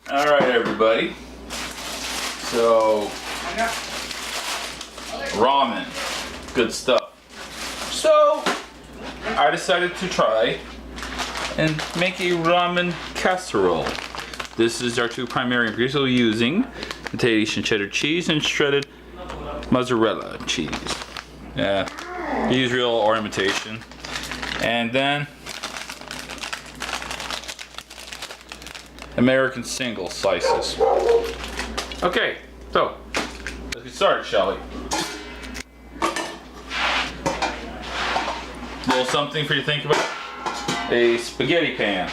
Alright everybody, so ramen, good stuff. So I decided to try and make a ramen casserole. This is our two primary ingredients we're using: Italian cheddar cheese and shredded mozzarella cheese. Yeah, use real or imitation. And then American single slices. Okay, so let's get started, shall we? Little something for you to think about. A spaghetti pan.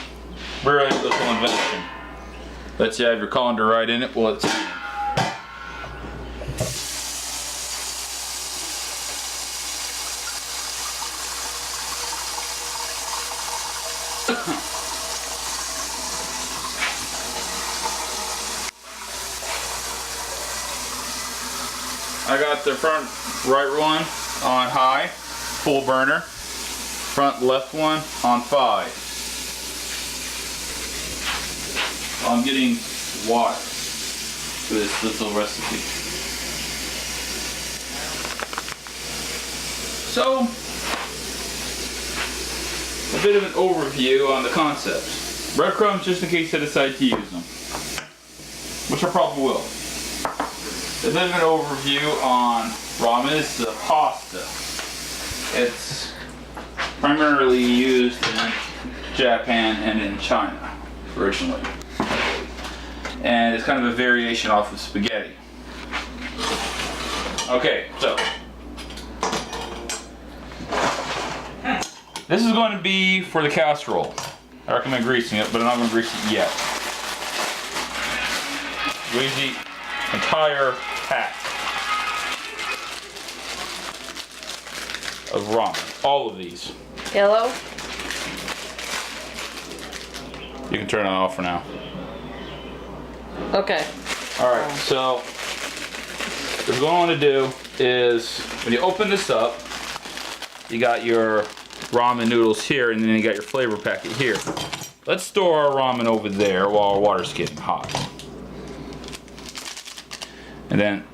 Very little invention. Let's have your colander right in it. Well, it's I got the front right one on high, full burner. Front left one on 5. I'm getting water for this little recipe. So, a bit of an overview on the concepts. Breadcrumbs, just in case I decide to use them, which I probably will. A bit of an overview on ramen is the pasta. It's primarily used in Japan and in China originally. And it's kind of a variation off of spaghetti. Okay, so this is going to be for the casserole. I recommend greasing it, but I'm not going to grease it yet. Grease the entire pack of ramen. All of these. Yellow? You can turn it off for now. Okay. Alright, so what we're going to do is when you open this up, you got your ramen noodles here, and then you got your flavor packet here. Let's store our ramen over there while our water's getting hot. And then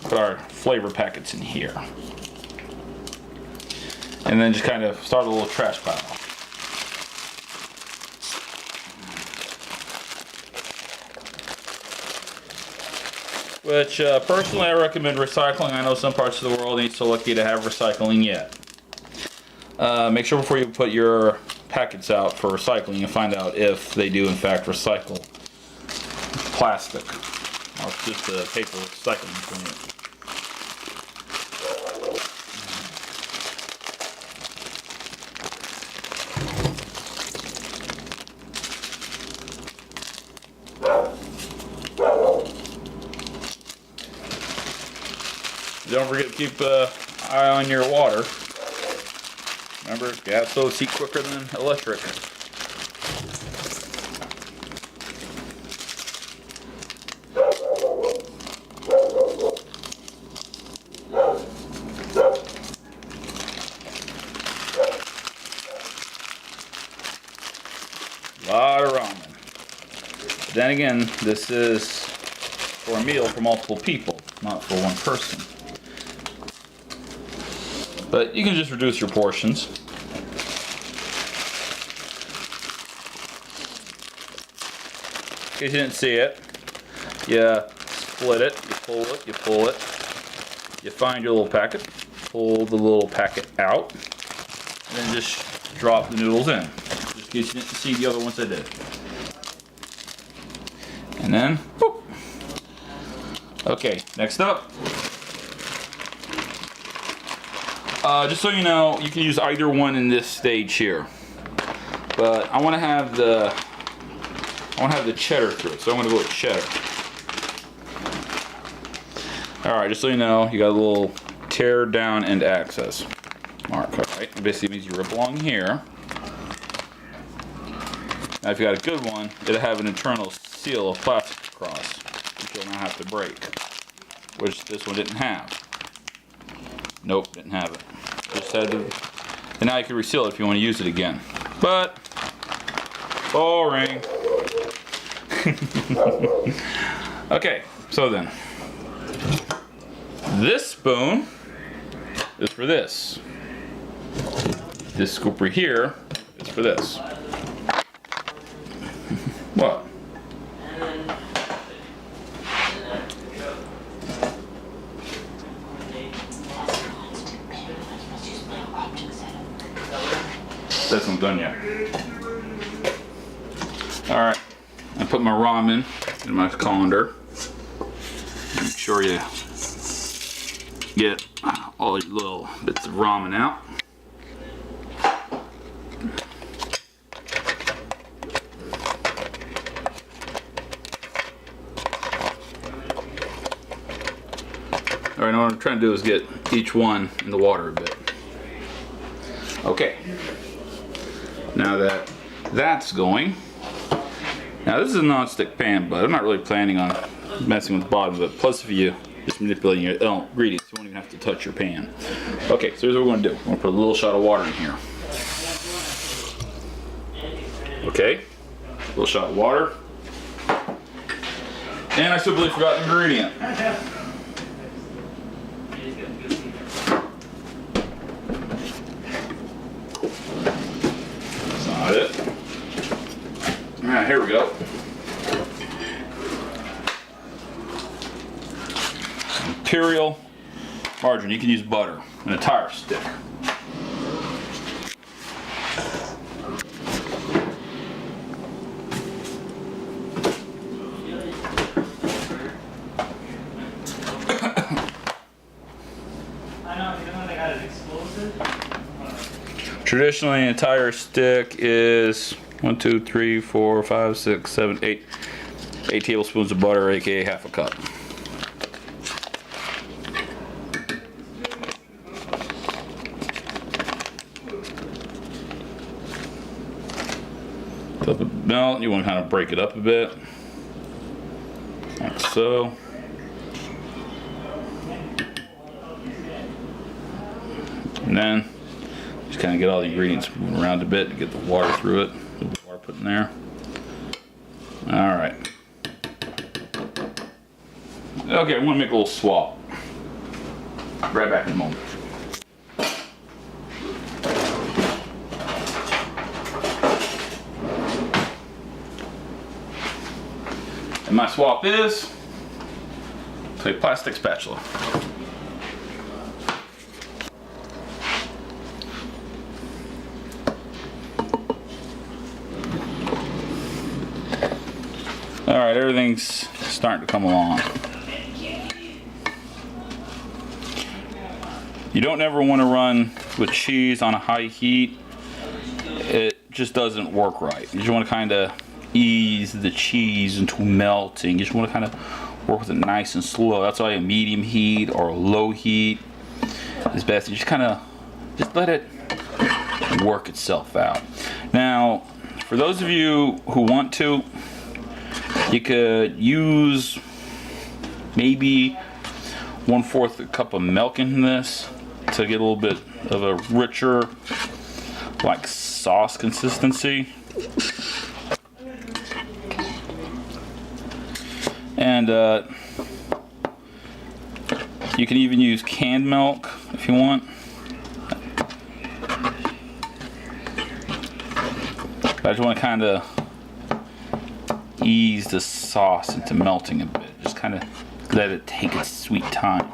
put our flavor packets in here. And then just kind of start a little trash pile. Which personally I recommend recycling. I know some parts of the world ain't so lucky to have recycling yet. Make sure before you put your packets out for recycling, you find out if they do in fact recycle plastic, or it's just a paper recycling thing. Don't forget to keep an eye on your water. Remember, gas stoves heat quicker than electric. Lot of ramen. But then again, this is for a meal for multiple people, not for one person. But you can just reduce your portions. In case you didn't see it, you split it, you pull it, you find your little packet, pull the little packet out, and then just drop the noodles in. Just in case you didn't see the other ones I did. And then, whoop. Okay, next up. Just so you know, you can use either one in this stage here, but I want to have the cheddar through it, so I'm going to go with cheddar. All right, just so you know, you got a little tear down end access mark. All right, basically means you rip along here. Now, if you got a good one, it'll have an internal seal of plastic across, which you'll not have to break, which this one didn't have. Nope, didn't have it. Just had to, and now you can reseal it if you want to use it again. But boring. Okay, so then, this spoon is for this. This scoop right here is for this. What? That's not done yet. Alright, I put my ramen in my colander. Make sure you get all your little bits of ramen out. Alright, now what I'm trying to do is get each one in the water a bit. Okay. Now that that's going, now this is a non-stick pan, but I'm not really planning on messing with the bottom of it. Plus, if you just manipulating your ingredients, you won't even have to touch your pan. Okay, so here's what we're going to do. We're going to put a little shot of water in here. Okay, a little shot of water. And I simply forgot an ingredient. That's not it. Alright, here we go. Imperial margarine. You can use butter, an entire stick. Traditionally, an entire stick is 1, 2, 3, 4, 5, 6, 7, 8 tablespoons of butter, aka half a cup. Let it melt. You want to kind of break it up a bit, like so. And then just kind of get all the ingredients moving around a bit to get the water through it. A little bit of water put in there. All right. Okay, I'm gonna make a little swap. Right back in a moment. And my swap is a plastic spatula. Alright, everything's starting to come along. You don't ever want to run with cheese on a high heat. It just doesn't work right. You just want to kind of ease the cheese into melting. You just want to kind of work with it nice and slow. That's why a medium heat or a low heat is best. You just kind of just let it work itself out. Now, for those of you who want to, you could use maybe 1/4 cup of milk in this to get a little bit of a richer, like sauce consistency. And you can even use canned milk if you want. But I just want to kind of ease the sauce into melting a bit. Just kind of let it take its sweet time.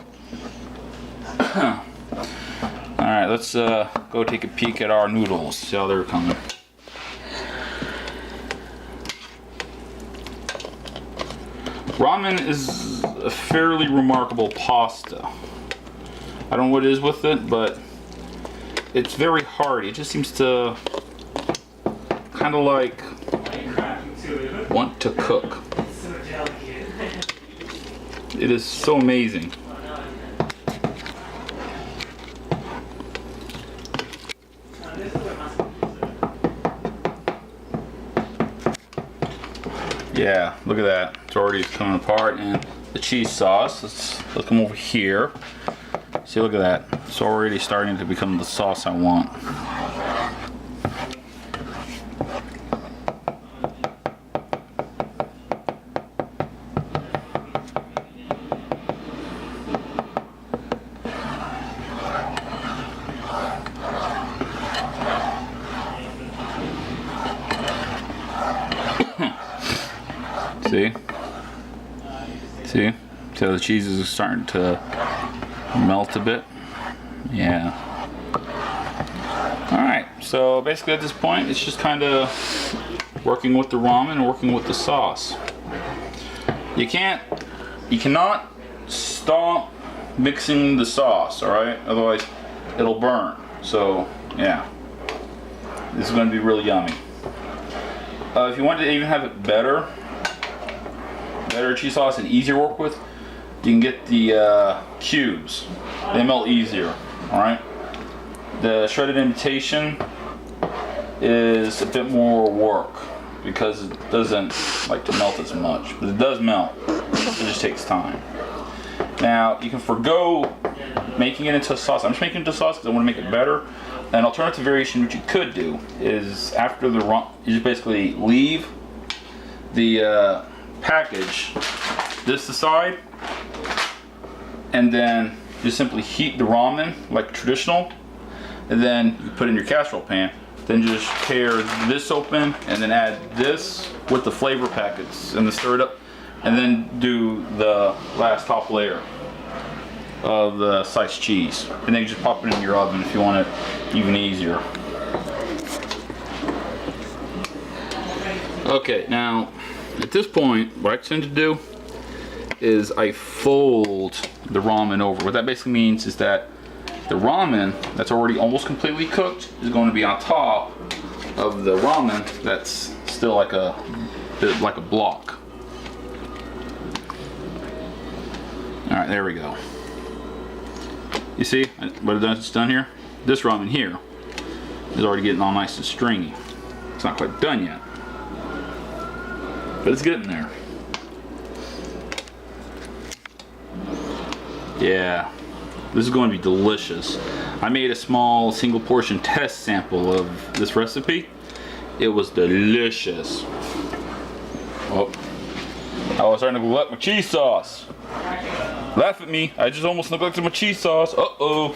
Alright, let's go take a peek at our noodles. See how they're coming. Ramen is a fairly remarkable pasta. I don't know what it is with it, but it's very hearty. It just seems to kind of like want to cook. It is so amazing. Yeah, look at that. It's already coming apart. And the cheese sauce, let's come over here. See, look at that. It's already starting to become the sauce I want. See? See? So the cheese is starting to melt a bit. Yeah. Alright, so basically at this point it's just kind of working with the ramen and working with the sauce. You cannot stop mixing the sauce, alright? Otherwise it'll burn. So, yeah. This is going to be really yummy. If you want to even have it better cheese sauce and easier to work with, you can get the cubes. They melt easier, alright? The shredded imitation is a bit more work because it doesn't like to melt as much, but it does melt. It just takes time. Now, you can forgo making it into a sauce. I'm just making it into a sauce because I want to make it better. An alternative variation which you could do is after the you just basically leave the package this aside and then just simply heat the ramen like traditional, and then you put it in your casserole pan. Then just tear this open and then add this with the flavor packets and then stir it up, and then do the last top layer of the sliced cheese, and then you just pop it in your oven if you want it even easier. Okay, now at this point what I tend to do is I fold the ramen over. What that basically means is that the ramen that's already almost completely cooked is going to be on top of the ramen that's still like a block. Alright, there we go. You see what it's done here? This ramen here is already getting all nice and stringy. It's not quite done yet, but it's getting there. Yeah, this is going to be delicious. I made a small single portion test sample of this recipe. It was delicious. Oh, I was starting to neglect my cheese sauce. Laugh at me, I just almost neglected my cheese sauce. Uh-oh.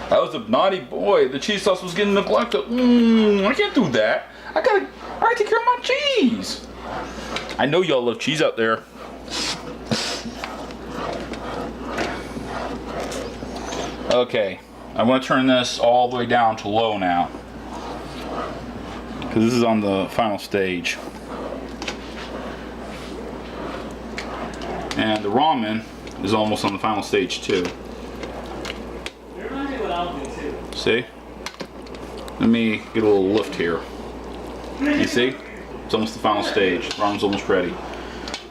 I was a naughty boy. The cheese sauce was getting neglected. I can't do that. I gotta take care of my cheese. I know y'all love cheese out there. Okay, I'm gonna turn this all the way down to low now, because this is on the final stage. And the ramen is almost on the final stage too. See? Let me get a little lift here. You see? It's almost the final stage. Ramen's almost ready.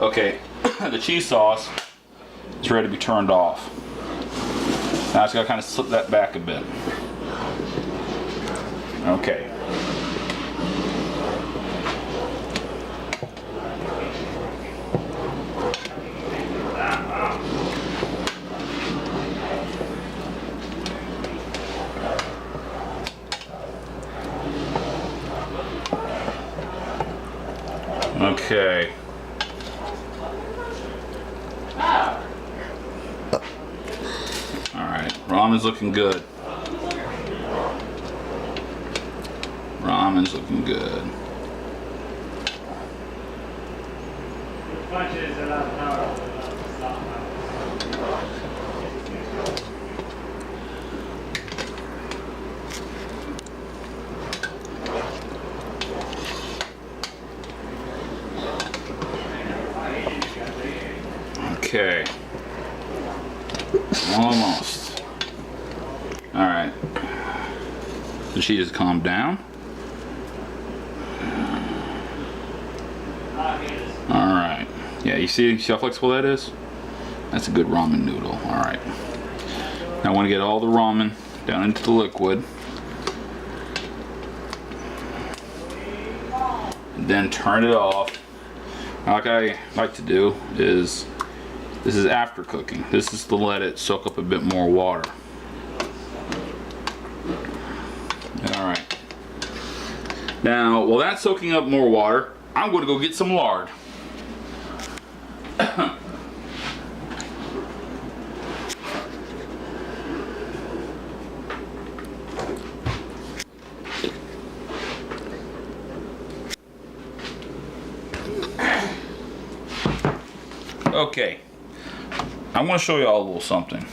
Okay, the cheese sauce is ready to be turned off. Now I just gotta kind of slip that back a bit. Okay. Okay. Alright, ramen's looking good. Ramen's looking good. Okay. Almost. Alright. The cheese has calmed down. Alright. Yeah, you see how flexible that is? That's a good ramen noodle. Alright. Now I want to get all the ramen down into the liquid. And then turn it off. Like I like to do is, this is after cooking. This is to let it soak up a bit more water. Alright. Now, while that's soaking up more water, I'm going to go get some lard. Okay, I want to show you all a little something.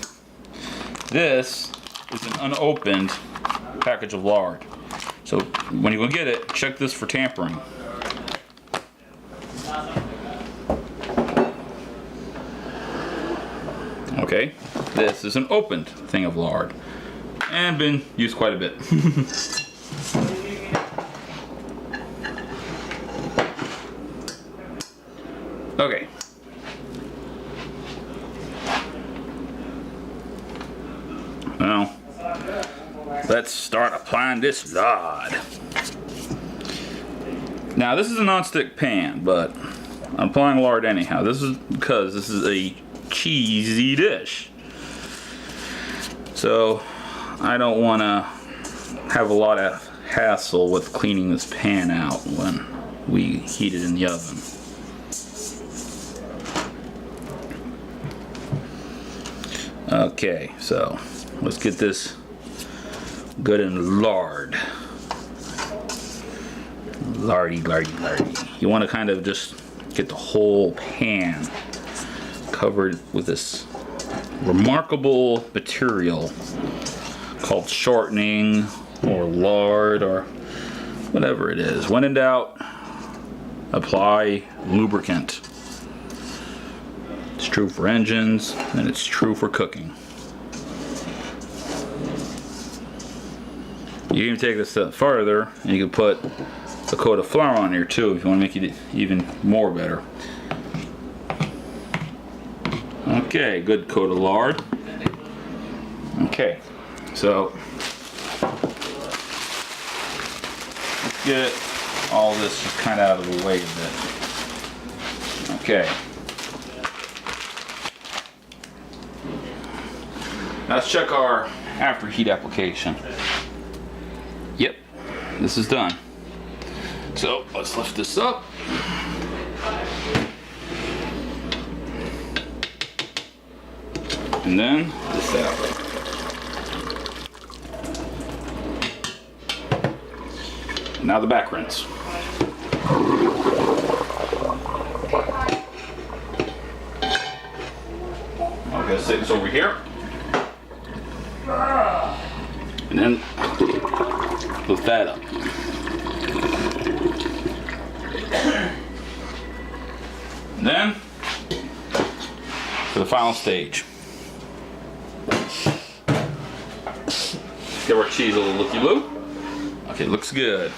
This is an unopened package of lard. So when you go get it, check this for tampering. Okay, this is an opened thing of lard and been used quite a bit. Okay. Well, let's start applying this lard. Now this is a non-stick pan, but I'm applying lard anyhow. This is because this is a cheesy dish. So I don't want to have a lot of hassle with cleaning this pan out when we heat it in the oven. Okay, so let's get this good and lard. Lardy, lardy, lardy. You want to kind of just get the whole pan covered with this remarkable material called shortening or lard or whatever it is. When in doubt, apply lubricant. It's true for engines and it's true for cooking. You can even take this a step further and you can put a coat of flour on here too if you want to make it even more better. Okay, good coat of lard. Okay, so let's get all this just kind of out of the way a bit. Okay. Now let's check our after heat application. Yep, this is done. So let's lift this up. And then this out. Now the back rinse. I'm gonna set this over here. And then lift that up. And then for the final stage. Give our cheese a little looky-loo. Okay, looks good.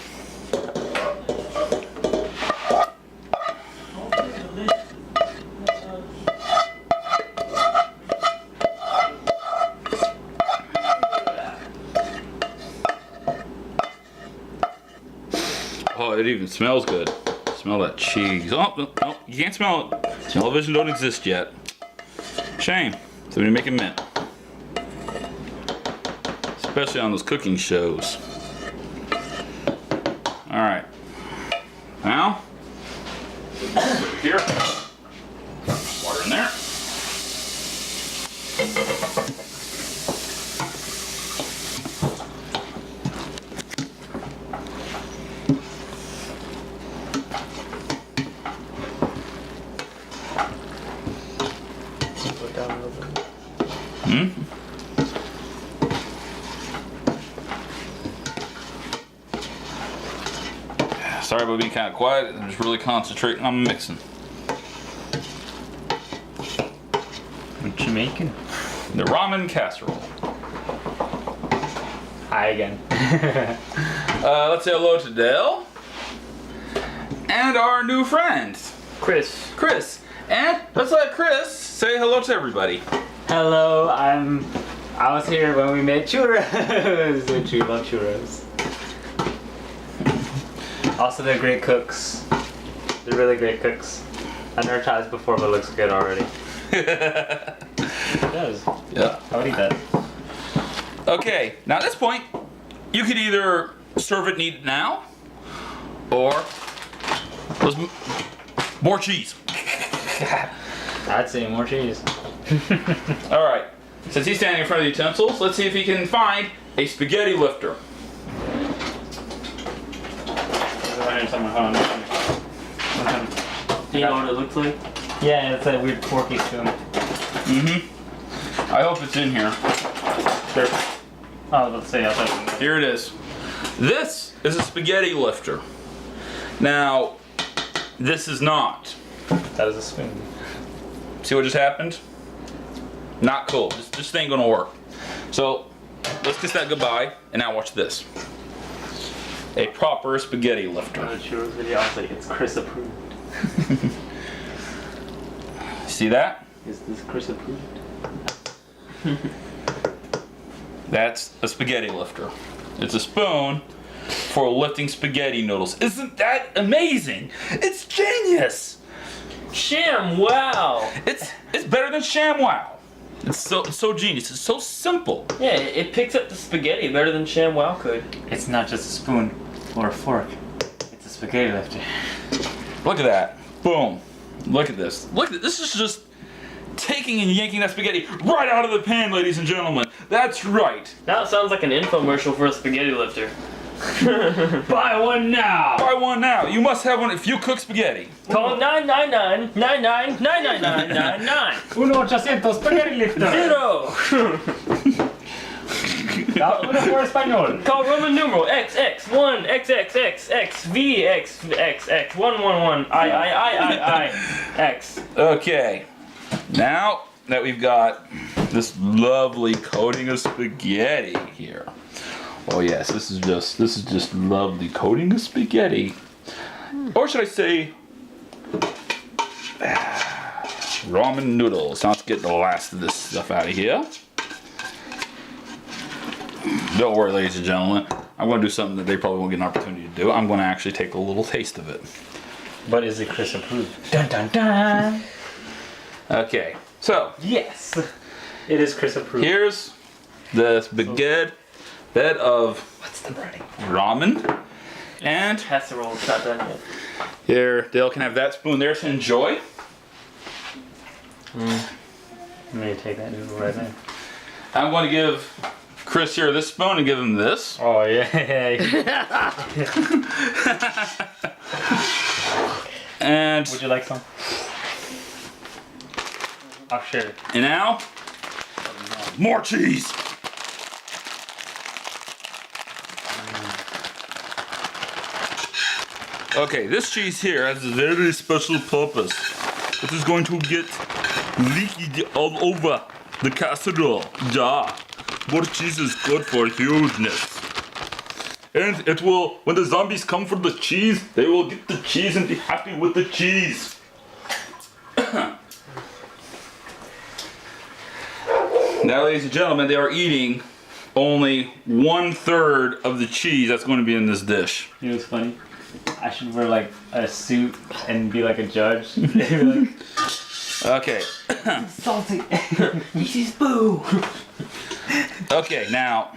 Oh, it even smells good. Smell that cheese. Oh, no, you can't smell it. Television don't exist yet. Shame. So we make it mint. Especially on those cooking shows. Alright. Now, over here. Water in there. Sorry about being kind of quiet. I'm just really concentrating on mixing. What you making? The ramen casserole. Hi again. Let's say hello to Dale. And our new friend, Chris. Chris. And let's let Chris say hello to everybody. Hello, I was here when we made churros, which we love churros. Also, they're great cooks. They're really great cooks. I've never tried this before, but it looks good already. It does. Yeah. I would eat that. Okay, now at this point, you could either serve it and eat it now, or more cheese. I'd say more cheese. All right, since he's standing in front of the utensils, let's see if he can find a spaghetti lifter. Do you know what it looks like? Yeah, it's a weird forky spoon. I hope it's in here. Sure. Oh, let's see. I'll take it. Here it is. This is a spaghetti lifter. Now, this is not. That is a spoon. See what just happened? Not cool. This ain't gonna work. So, let's kiss that goodbye, and now watch this. A proper spaghetti lifter. The churros video, I was like, it's Chris approved. See that? Is this Chris approved? That's a spaghetti lifter. It's a spoon for lifting spaghetti noodles. Isn't that amazing? It's genius. Sham, wow! It's better than ShamWow. It's so genius. It's so simple. Yeah, it picks up the spaghetti better than ShamWow could. It's not just a spoon or a fork. It's a spaghetti lifter. Look at that. Boom. Look at this. Look at this. Is just taking and yanking that spaghetti right out of the pan, ladies and gentlemen. That's right. Now it sounds like an infomercial for a spaghetti lifter. Buy one now! Buy one now. You must have one if you cook spaghetti. Call 999-99-999-99. 1-800 spaghetti lifter! Zero! Uno por español. Call Roman numeral XX1 XXXXVXXX 111 I X. Okay. Now that we've got this lovely coating of spaghetti here. Oh yes, this is just lovely coating of spaghetti. Or should I say ramen noodles. Now let's get the last of this stuff out of here. Don't worry, ladies and gentlemen. I'm going to do something that they probably won't get an opportunity to do. I'm going to actually take a little taste of it. But is it Chris approved? Dun dun dun! Okay, so Yes! It is Chris approved. here's the spaghetti bed of What's the writing? ramen. And Casserole's not done yet. here, Dale can have that spoon there to enjoy. I'm gonna take that noodle right now. I'm going to give Chris here this spoon and give him this. Oh yeah. And Would you like some? I'll share it. and now, more cheese. Okay, this cheese here has a very special purpose. It is going to get leaky all over the casserole. Yeah, more cheese is good for hugeness. And it will, when the zombies come for the cheese, they will get the cheese and be happy with the cheese. Now, ladies and gentlemen, they are eating only 1/3 of the cheese that's going to be in this dish. You know what's funny? I should wear like a suit and be like a judge. They'd be like, Okay. salty. This is boo. Okay, now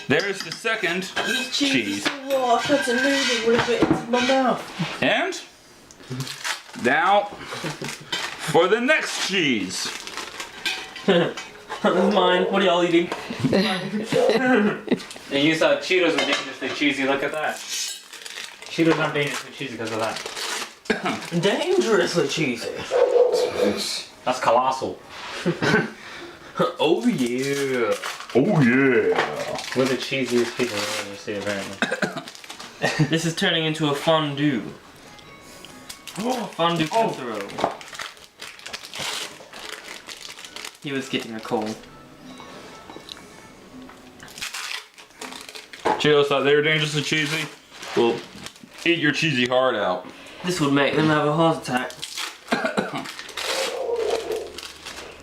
there's the second cheese. Raw, I put a noodle with it into my mouth. And now for the next cheese. This is mine. What are y'all eating? And you thought Cheetos were dangerously cheesy. Look at that. Cheetos aren't dangerously cheesy because of that. Dangerously cheesy. That's colossal. Oh yeah. Oh yeah. We're the cheesiest people I've ever seen, apparently. This is turning into a fondue. Fondue casserole. He was getting a cold. Cheetos thought they were dangerously cheesy. Well, eat your cheesy heart out. This would make them have a heart attack.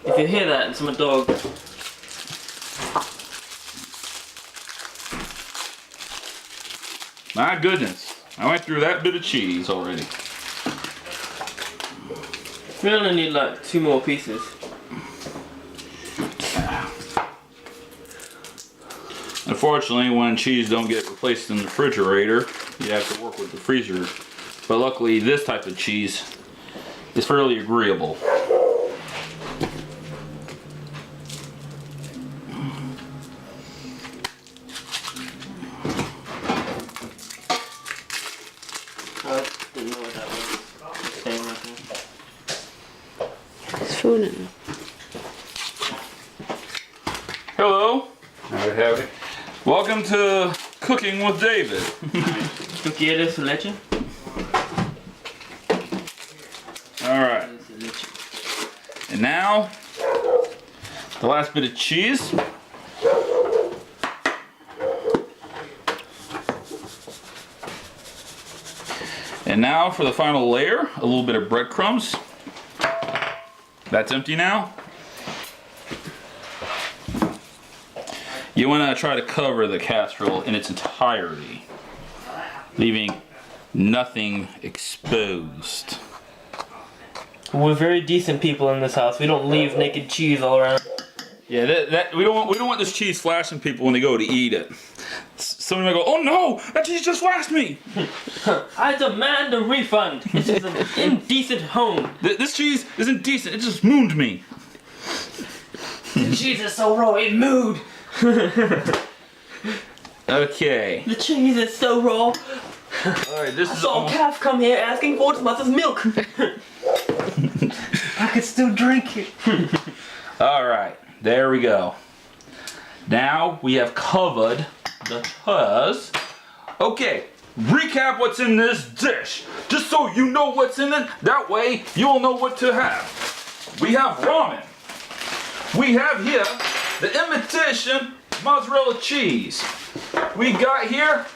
If you hear that, it's my dog. My goodness. I went through that bit of cheese already. We only need like 2 more pieces. Unfortunately, when cheese don't get replaced in the refrigerator, you have to work with the freezer. But luckily, this type of cheese is fairly agreeable. I didn't know what that was. Staying right there. no. Hello. Howdy, howdy. Welcome to Cooking with David. ¿Tú quieres su leche? Alright. And now, the last bit of cheese. And now for the final layer, a little bit of breadcrumbs. That's empty now. You want to try to cover the casserole in its entirety, leaving nothing exposed. We're very decent people in this house. We don't leave naked cheese all around. Yeah, we don't want this cheese flashing people when they go to eat it. Somebody might go, "Oh no, that cheese just flashed me." I demand a refund. This is an indecent home. This cheese isn't decent. It just mooned me. The cheese is so raw, it moved. Okay. The cheese is so raw. All right. This I is saw a almost. calf come here asking for its mother's milk. I could still drink it. All right. There we go. Now we have covered the cheese. Okay. Recap what's in this dish, just so you know what's in it. That way you'll know what to have. We have ramen. We have here the imitation mozzarella cheese. We got here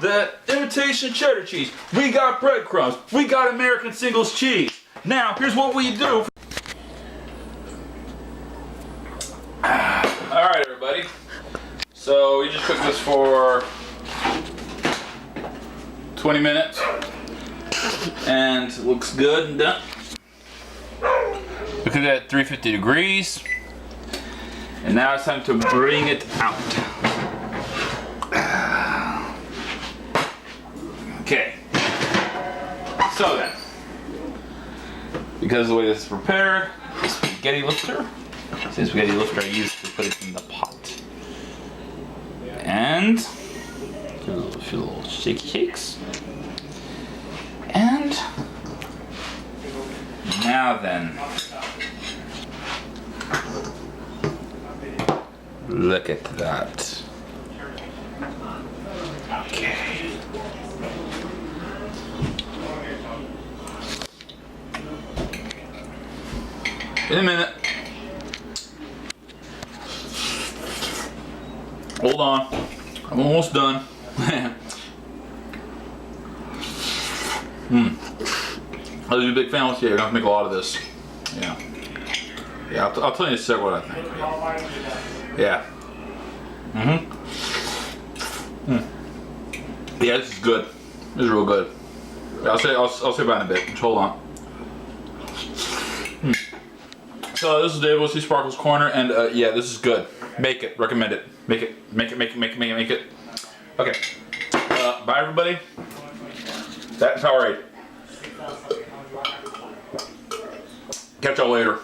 the imitation cheddar cheese. We got breadcrumbs. We got American singles cheese. Now, here's what we do. Alright, everybody. So, we just cooked this for 20 minutes. And it looks good and done. We cooked it at 350 degrees. And now it's time to bring it out. Okay. So then, because of the way this is prepared, the spaghetti lifter. The spaghetti lifter I used to put it in the pot. And do a few little shaky shakes. And now then. Look at that. Okay. In a minute. Hold on. I'm almost done. I was a big fan with you. You're gonna have to make a lot of this. Yeah. Yeah, I'll tell you in a sec what I think. Yeah. Yeah, this is good. This is real good. Yeah, I'll say about in a bit. Just hold on. So this is Dave Wesley Sparkles Corner, and yeah, this is good. Make it. Recommend it. Make it. Make it. Okay. Bye, everybody. That's all right. Catch y'all later.